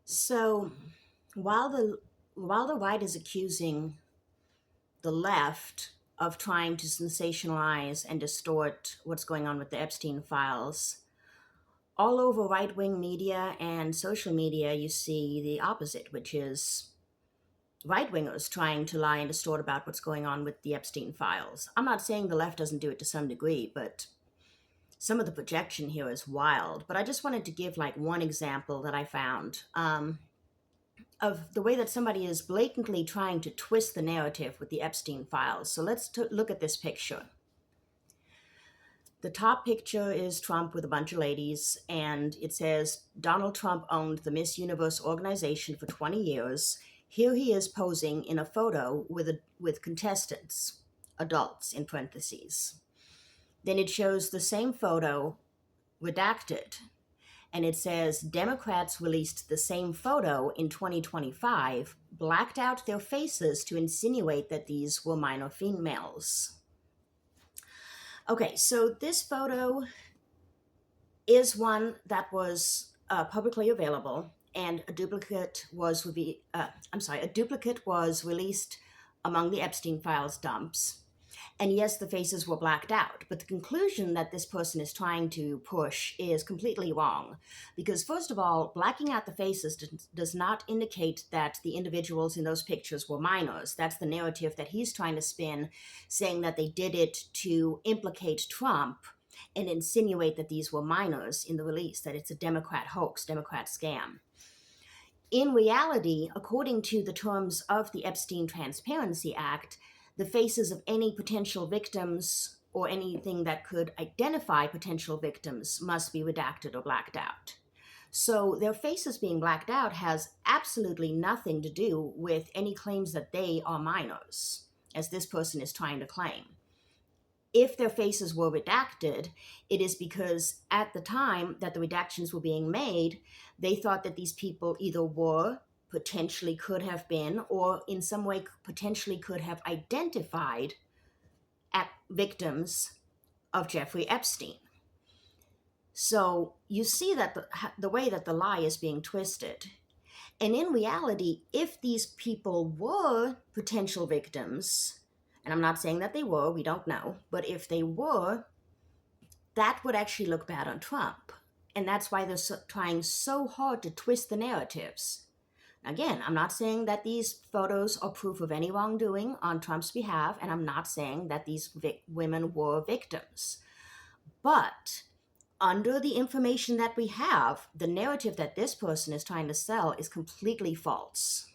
So while the right is accusing the left of trying to sensationalize and distort what's going on with the Epstein files, all over right-wing media and social media, you see the opposite, which is right-wingers trying to lie and distort about what's going on with the Epstein files. I'm not saying the left doesn't do it to some degree, but some of the projection here is wild. But I just wanted to give like one example that I found. Of the way that somebody is blatantly trying to twist the narrative with the Epstein files. So let's look at this picture. The top picture is Trump with a bunch of ladies, and it says Donald Trump owned the Miss Universe organization for 20 years. Here he is posing in a photo with contestants, adults in parentheses. Then it shows the same photo redacted, and it says Democrats released the same photo in 2025, blacked out their faces to insinuate that these were minor females. Okay, so this photo is one that was publicly available, and a duplicate was released among the Epstein files dumps. And yes, the faces were blacked out, but the conclusion that this person is trying to push is completely wrong. Because first of all, blacking out the faces does not indicate that the individuals in those pictures were minors. That's the narrative that he's trying to spin, saying that they did it to implicate Trump and insinuate that these were minors in the release, that it's a Democrat hoax, Democrat scam. In reality, according to the terms of the Epstein Transparency Act, the faces of any potential victims or anything that could identify potential victims must be redacted or blacked out. So their faces being blacked out has absolutely nothing to do with any claims that they are minors, as this person is trying to claim. If their faces were redacted, it is because at the time that the redactions were being made, they thought that these people either were, potentially could have been, or in some way potentially could have identified victims of Jeffrey Epstein. So you see that the way that the lie is being twisted. And in reality, if these people were potential victims, and I'm not saying that they were, we don't know, but if they were, that would actually look bad on Trump. And that's why they're trying so hard to twist the narratives. Again, I'm not saying that these photos are proof of any wrongdoing on Trump's behalf, and I'm not saying that these women were victims. But under the information that we have, the narrative that this person is trying to sell is completely false.